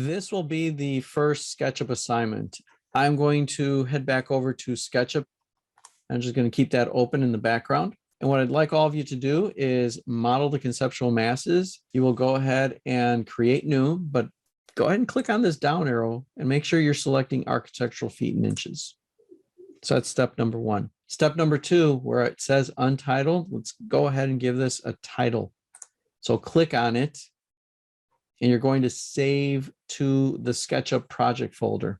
This will be the first SketchUp assignment. I'm going to head back over to SketchUp. I'm just going to keep that open in the background. And what I'd like all of you to do is model the conceptual masses. You will go ahead and create new, but go ahead and click on this down arrow and make sure you're selecting architectural feet and inches. So that's step number one. Step number two, where it says untitled, let's go ahead and give this a title. So click on it and you're going to save to the SketchUp project folder.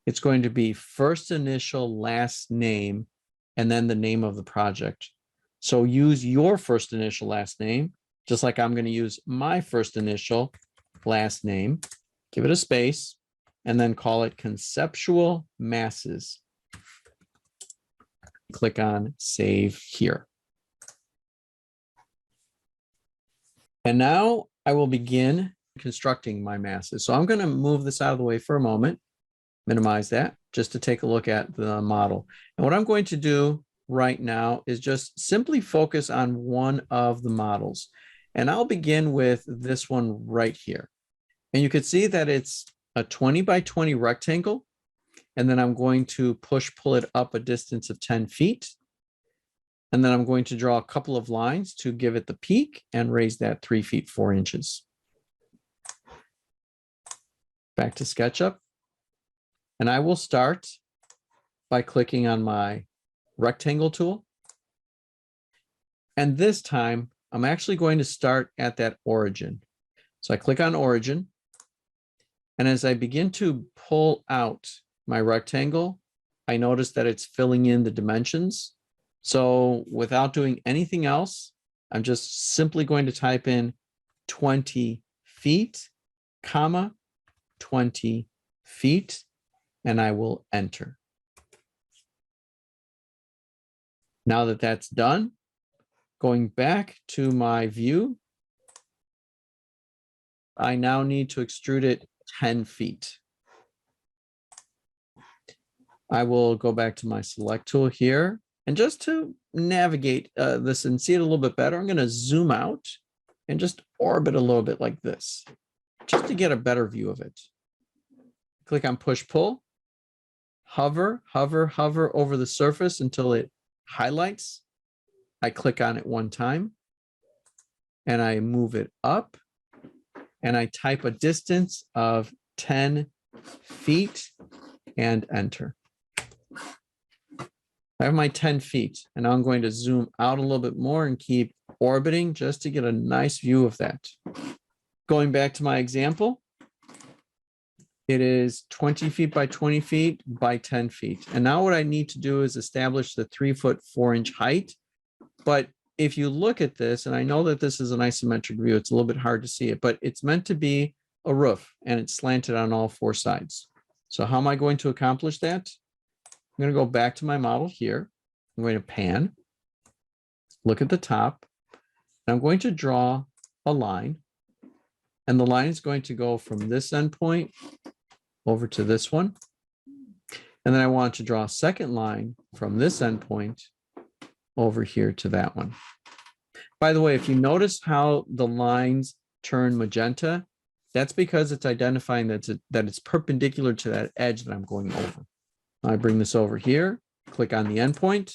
It's going to be first initial, last name, and then the name of the project. So use your first initial, last name, just like I'm going to use my first initial, last name, give it a space, and then call it Conceptual Masses. Click on Save Here. And now I will begin constructing my masses. So I'm going to move this out of the way for a moment, minimize that, just to take a look at the model. And what I'm going to do right now is just simply focus on one of the models. And I'll begin with this one right here. And you can see that it's a 20 by 20 rectangle. And then I'm going to pull it up a distance of 10 feet. And then I'm going to draw a couple of lines to give it the peak and raise that 3 feet 4 inches. Back to SketchUp. And I will start by clicking on my rectangle tool. And this time, I'm actually going to start at that origin. So I click on origin. And as I begin to pull out my rectangle, I notice that it's filling in the dimensions. So without doing anything else, I'm just simply going to type in 20 feet, comma, 20 feet, and I will enter. Now that that's done, going back to my view, I now need to extrude it 10 feet. I will go back to my select tool here. And just to navigate this and see it a little bit better, I'm going to zoom out and just orbit a little bit like this, just to get a better view of it. Click on push pull, hover, hover, hover over the surface until it highlights. I click on it one time and I move it up and I type a distance of 10 feet and enter. I have my 10 feet and now I'm going to zoom out a little bit more and keep orbiting just to get a nice view of that. Going back to my example, it is 20 feet by 20 feet by 10 feet. And now what I need to do is establish the 3 foot 4 inch height. But if you look at this, and I know that this is an isometric view, it's a little bit hard to see it, but it's meant to be a roof and it's slanted on all 4 sides. So how am I going to accomplish that? I'm going to go back to my model here. I'm going to pan, look at the top, and I'm going to draw a line. And the line is going to go from this endpoint over to this one. And then I want to draw a second line from this endpoint over here to that one. By the way, if you notice how the lines turn magenta, that's because it's identifying that it's perpendicular to that edge that I'm going over. I bring this over here, click on the endpoint,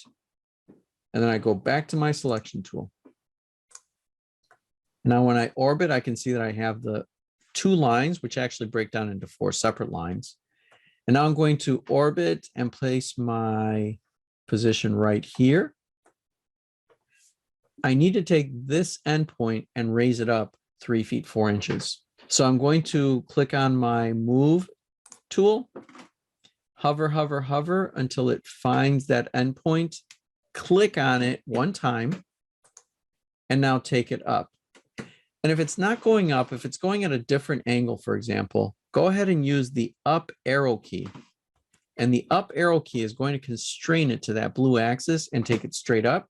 and then I go back to my selection tool. Now, when I orbit, I can see that I have the 2 lines, which actually break down into 4 separate lines. And now I'm going to orbit and place my position right here. I need to take this endpoint and raise it up 3 feet 4 inches. So I'm going to click on my move tool, hover, hover, hover until it finds that endpoint, click on it one time, and now take it up. And if it's not going up, if it's going at a different angle, for example, go ahead and use the up arrow key. And the up arrow key is going to constrain it to that blue axis and take it straight up.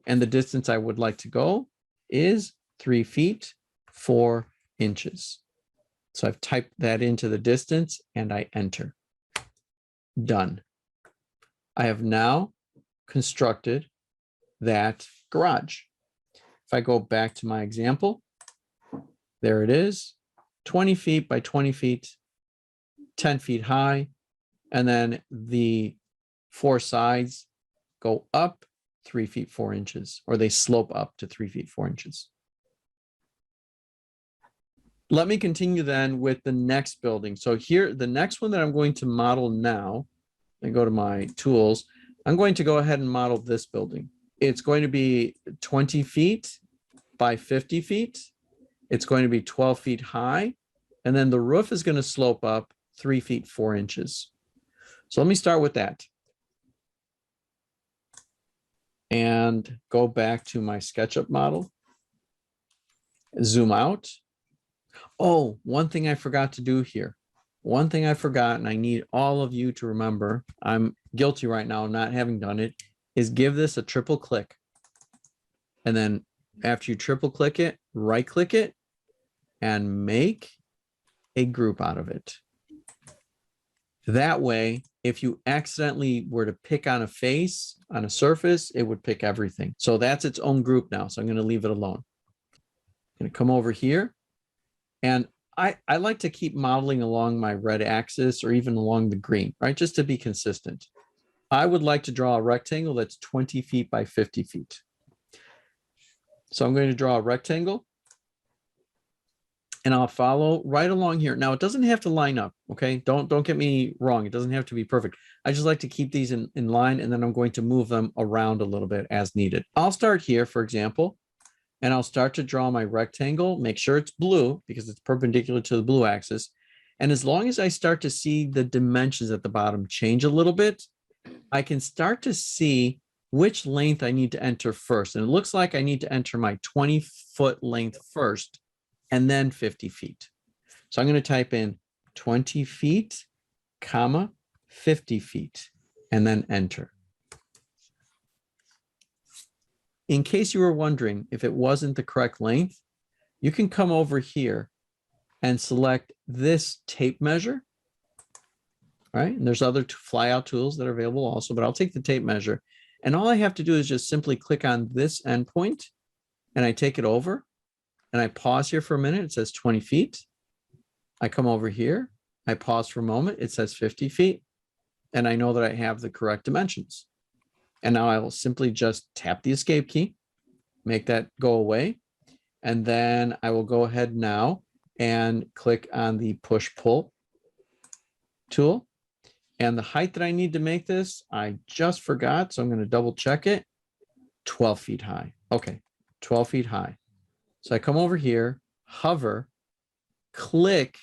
And the distance I would like to go is 3 feet 4 inches. So I've typed that into the distance and I enter. Done. I have now constructed that garage. If I go back to my example, there it is. 20 feet by 20 feet, 10 feet high, and then the four sides go up 3 feet 4 inches, or they slope up to 3 feet 4 inches. Let me continue then with the next building. So here, the next one that I'm going to model now, I go to my tools, I'm going to go ahead and model this building. It's going to be 20 feet by 50 feet. It's going to be 12 feet high. And then the roof is going to slope up 3 feet 4 inches. So let me start with that. And go back to my SketchUp model. Zoom out. Oh, one thing I forgot to do here. One thing I forgot, and I need all of you to remember, I'm guilty right now of not having done it, is give this a triple click. And then after you triple click it, right click it, and make a group out of it. That way, if you accidentally were to pick on a face, on a surface, it would pick everything. So that's its own group now. So I'm going to leave it alone. I'm going to come over here. And I like to keep modeling along my red axis or even along the green, right? Just to be consistent. I would like to draw a rectangle that's 20 feet by 50 feet. So I'm going to draw a rectangle. And I'll follow right along here. Now, it doesn't have to line up, okay? Don't get me wrong. It doesn't have to be perfect. I just like to keep these in line, and then I'm going to move them around a little bit as needed. I'll start here, for example, and I'll start to draw my rectangle. Make sure it's blue because it's perpendicular to the blue axis. And as long as I start to see the dimensions at the bottom change a little bit, I can start to see which length I need to enter first. And it looks like I need to enter my 20-foot length first, and then 50 feet. So I'm going to type in 20 feet, comma, 50 feet, and then enter. In case you were wondering if it wasn't the correct length, you can come over here and select this tape measure, right? And there's other flyout tools that are available also, but I'll take the tape measure. And all I have to do is just simply click on this endpoint, and I take it over. And I pause here for a minute, it says 20 feet. I come over here, I pause for a moment, it says 50 feet. And I know that I have the correct dimensions. And now I will simply just tap the escape key, make that go away. And then I will go ahead now and click on the push-pull tool. And the height that I need to make this, I just forgot, so I'm going to double check it. 12 feet high. Okay, 12 feet high. So I come over here, hover, click,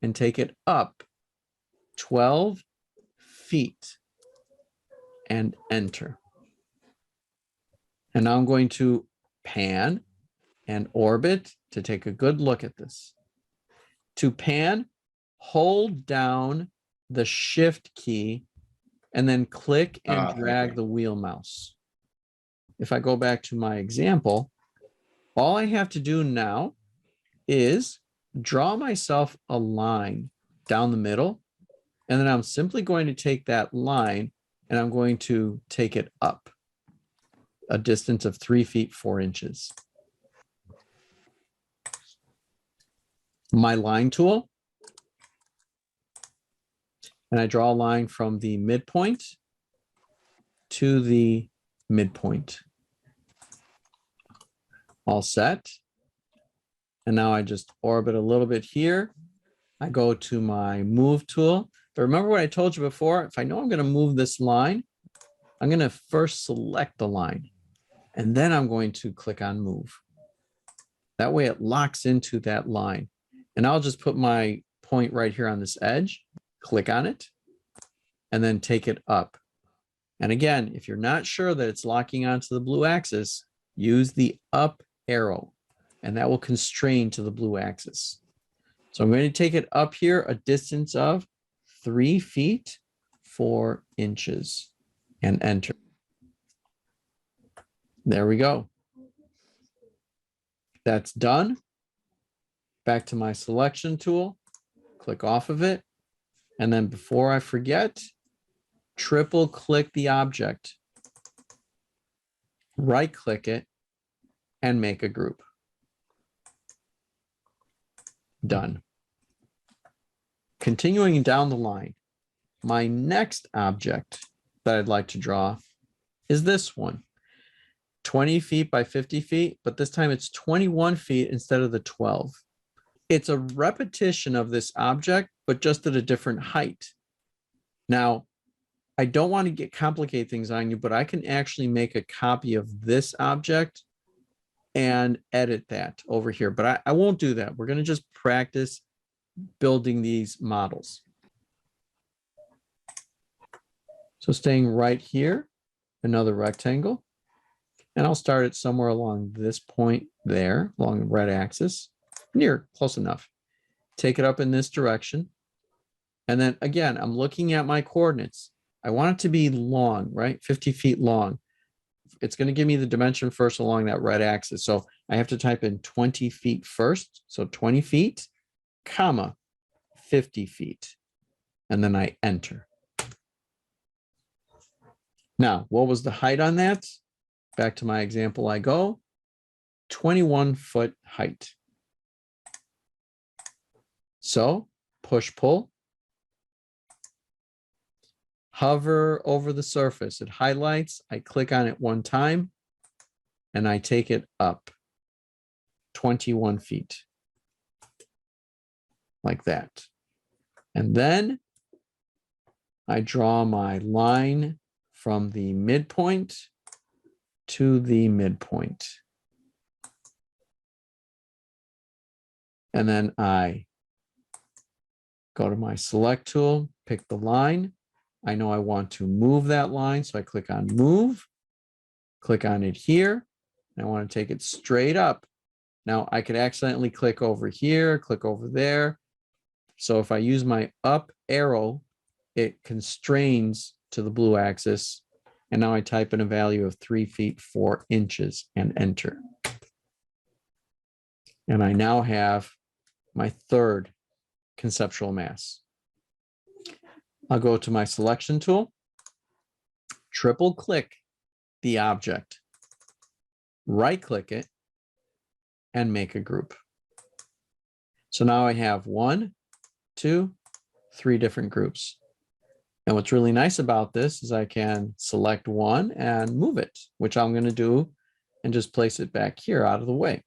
and take it up 12 feet and enter. And now I'm going to pan and orbit to take a good look at this. To pan, hold down the shift key and then click and drag the wheel mouse. If I go back to my example, all I have to do now is draw myself a line down the middle, and then I'm simply going to take that line and I'm going to take it up a distance of 3 feet 4 inches. My line tool, and I draw a line from the midpoint to the midpoint. All set. And now I just orbit a little bit here. I go to my move tool. But remember what I told you before, if I know I'm going to move this line, I'm going to first select the line, and then I'm going to click on move. That way it locks into that line. And I'll just put my point right here on this edge, click on it, and then take it up. And again, if you're not sure that it's locking onto the blue axis, use the up arrow, and that will constrain to the blue axis. So I'm going to take it up here a distance of 3 feet 4 inches and enter. There we go. That's done. Back to my selection tool, click off of it. And then before I forget, triple click the object, right click it, and make a group. Done. Continuing down the line, my next object that I'd like to draw is this one. 20 feet by 50 feet, but this time it's 21 feet instead of the 12. It's a repetition of this object, but just at a different height. Now, I don't want to complicate things on you, but I can actually make a copy of this object and edit that over here, but I won't do that. We're going to just practice building these models. So staying right here, another rectangle, and I'll start it somewhere along this point there, along the red axis, near, close enough. Take it up in this direction. And then again, I'm looking at my coordinates. I want it to be long, right? 50 feet long. It's going to give me the dimension first along that red axis. So I have to type in 20 feet first. So 20 feet, comma, 50 feet. And then I enter. Now, what was the height on that? Back to my example I go, 21-foot height. So push, pull, hover over the surface. It highlights, I click on it one time, and I take it up 21 feet, like that. And then I draw my line from the midpoint to the midpoint. And then I go to my select tool, pick the line. I know I want to move that line, so I click on move, click on it here. And I want to take it straight up. Now I could accidentally click over here, click over there. So if I use my up arrow, it constrains to the blue axis. And now I type in a value of 3 feet 4 inches and enter. And I now have my third conceptual mass. I'll go to my selection tool, triple click the object, right click it, and make a group. So now I have 1, 2, 3 different groups. And what's really nice about this is I can select one and move it, which I'm going to do, and just place it back here out of the way,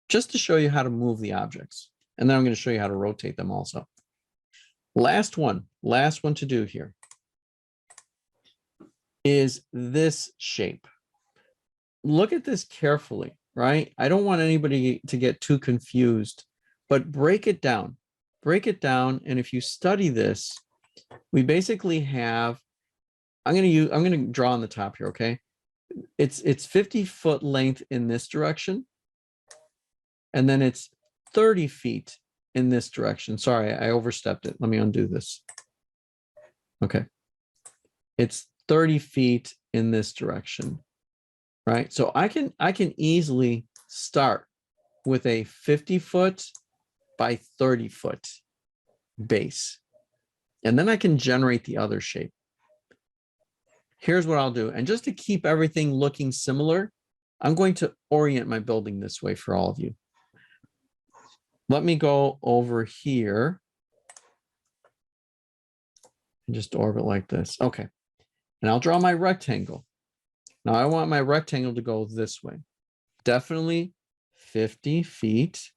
just to show you how to move the objects. And then I'm going to show you how to rotate them also. Last one to do here is this shape. Look at this carefully, right? I don't want anybody to get too confused, but break it down. Break it down, and if you study this, we basically have, I'm going to draw on the top here, okay? It's 50-foot length in this direction, and then it's 30 feet in this direction. Sorry, I overstepped it. Let me undo this. Okay. It's 30 feet in this direction, right? So I can easily start with a 50-foot by 30-foot base. And then I can generate the other shape. Here's what I'll do. And just to keep everything looking similar, I'm going to orient my building this way for all of you. Let me go over here and just orbit like this. Okay. And I'll draw my rectangle. Now I want my rectangle to go this way. Definitely 50 feet,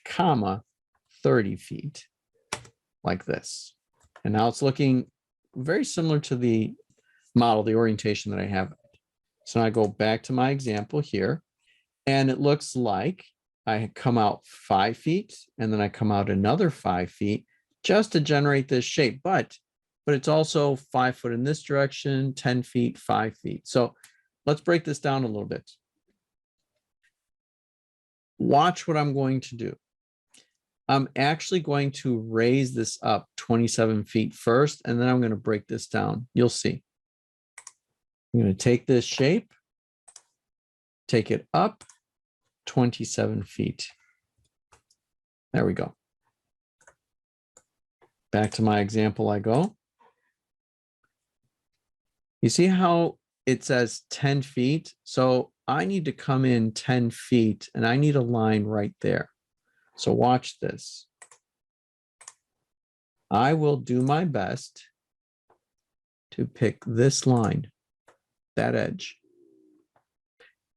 comma, 30 feet, like this. And now it's looking very similar to the model, the orientation that I have. So I go back to my example here, and it looks like I come out 5 feet, and then I come out another 5 feet just to generate this shape. But it's also 5 foot in this direction, 10 feet, 5 feet. So let's break this down a little bit. Watch what I'm going to do. I'm actually going to raise this up 27 feet first, and then I'm going to break this down. You'll see. I'm going to take this shape, take it up 27 feet. There we go. Back to my example I go. You see how it says 10 feet? So I need to come in 10 feet, and I need a line right there. So watch this. I will do my best to pick this line, that edge.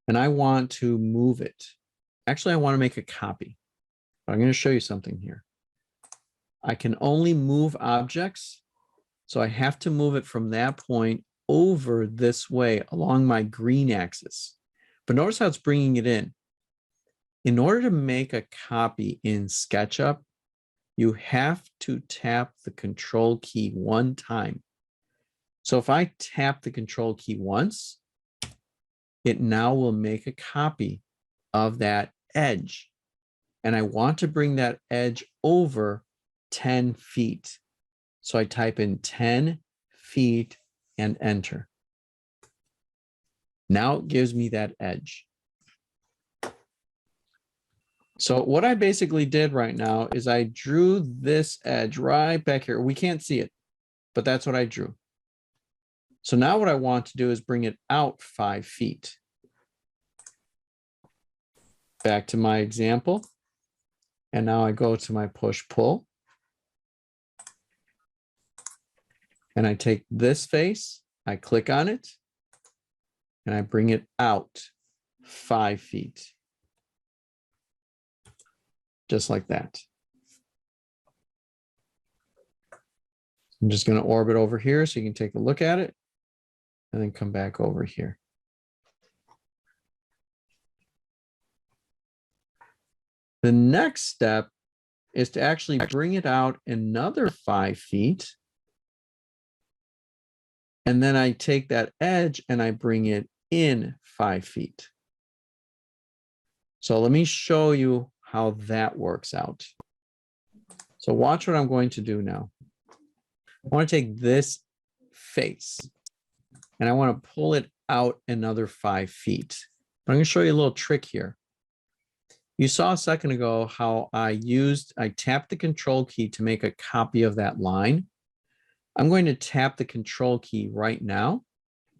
And I want to move it. Actually, I want to make a copy. But I'm going to show you something here. I can only move objects. So I have to move it from that point over this way along my green axis. But notice how it's bringing it in. In order to make a copy in SketchUp, you have to tap the Control key one time. So if I tap the Control key once, it now will make a copy of that edge. And I want to bring that edge over 10 feet. So I type in 10 feet and enter. Now it gives me that edge. So what I basically did right now is I drew this edge right back here. We can't see it, but that's what I drew. So now what I want to do is bring it out 5 feet. Back to my example. And now I go to my push-pull. And I take this face, I click on it, and I bring it out 5 feet. Just like that. I'm just going to orbit over here so you can take a look at it and then come back over here. The next step is to actually bring it out another 5 feet. And then I take that edge and I bring it in 5 feet. So let me show you how that works out. So watch what I'm going to do now. I want to take this face and I want to pull it out another 5 feet. But I'm going to show you a little trick here. You saw a second ago how I tapped the Control key to make a copy of that line. I'm going to tap the Control key right now,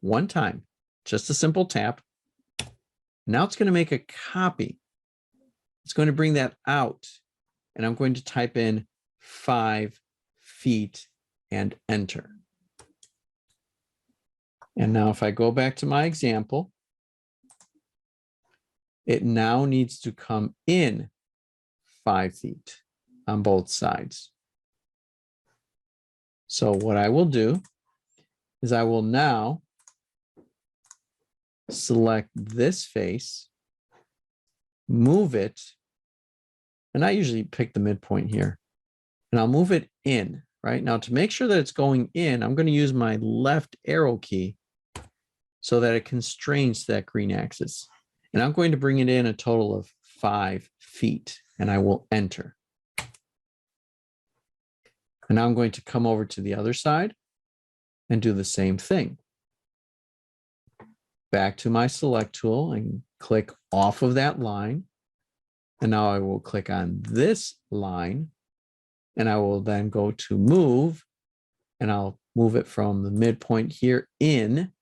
one time, just a simple tap. Now it's going to make a copy. It's going to bring that out, and I'm going to type in 5 feet and enter. And now if I go back to my example, it now needs to come in 5 feet on both sides. So what I will do is I will now select this face, move it, and I usually pick the midpoint here, and I'll move it in, right? Now to make sure that it's going in, I'm going to use my left arrow key so that it constrains that green axis. And I'm going to bring it in a total of 5 feet, and I will enter. And now I'm going to come over to the other side and do the same thing. Back to my select tool and click off of that line. And now I will click on this line, and I will then go to move, and I'll move it from the midpoint here in.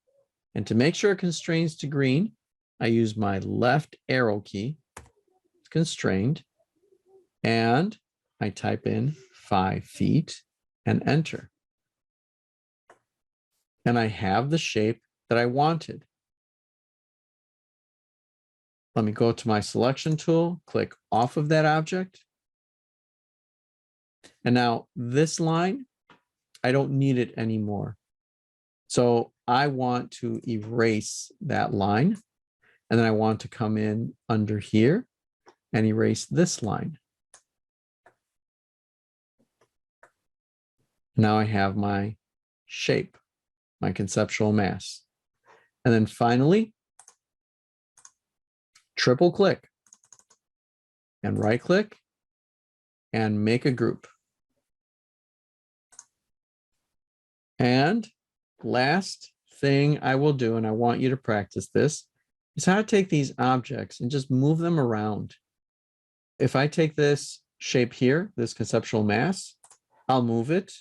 And to make sure it constrains to green, I use my left arrow key, it's constrained, and I type in 5 feet and enter. And I have the shape that I wanted. Let me go to my selection tool, click off of that object. And now this line, I don't need it anymore. So I want to erase that line. And then I want to come in under here and erase this line. Now I have my shape, my conceptual mass. And then finally, triple click and right click and make a group. And last thing I will do, and I want you to practice this, is how to take these objects and just move them around. If I take this shape here, this conceptual mass, I'll move it.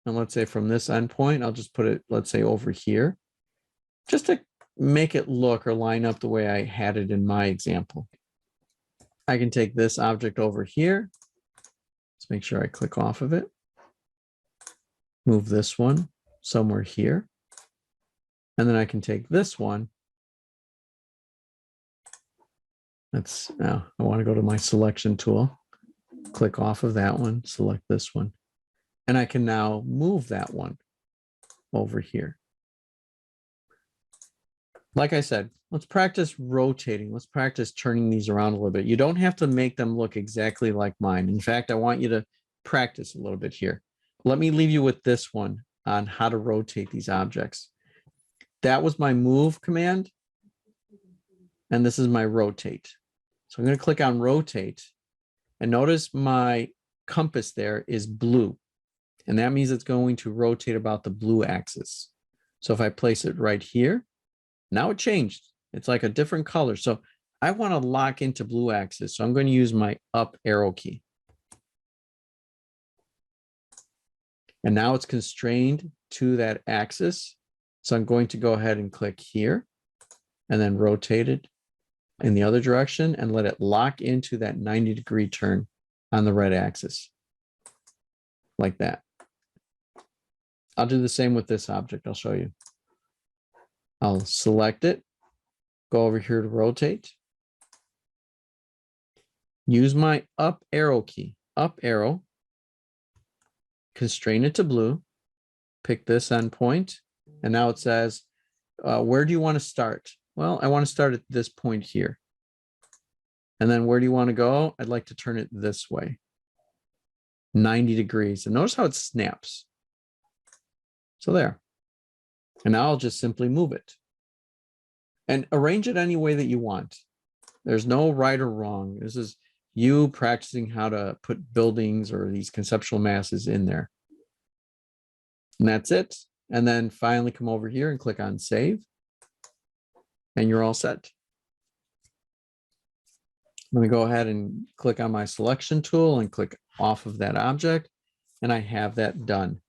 And let's say from this endpoint, I'll just put it, let's say over here, just to make it look or line up the way I had it in my example. I can take this object over here. Let's make sure I click off of it. Move this one somewhere here. And then I can take this one. That's now I want to go to my selection tool, click off of that one, select this one. And I can now move that one over here. Like I said, let's practice rotating. Let's practice turning these around a little bit. You don't have to make them look exactly like mine. In fact, I want you to practice a little bit here. Let me leave you with this one on how to rotate these objects. That was my move command. And this is my rotate. So I'm going to click on rotate. And notice my compass there is blue. And that means it's going to rotate about the blue axis. So if I place it right here, now it changed. It's like a different color. So I want to lock into blue axis. So I'm going to use my up arrow key. And now it's constrained to that axis. So I'm going to go ahead and click here and then rotate it in the other direction and let it lock into that 90-degree turn on the red axis. Like that. I'll do the same with this object. I'll show you. I'll select it, go over here to rotate, use my up arrow key, up arrow, constrain it to blue, pick this endpoint, and now it says, where do you want to start? Well, I want to start at this point here. And then where do you want to go? I'd like to turn it this way, 90 degrees. And notice how it snaps. So there. And now I'll just simply move it and arrange it any way that you want. There's no right or wrong. This is you practicing how to put buildings or these conceptual masses in there. And that's it. And then finally come over here and click on save. And you're all set. Let me go ahead and click on my selection tool and click off of that object. And I have that done.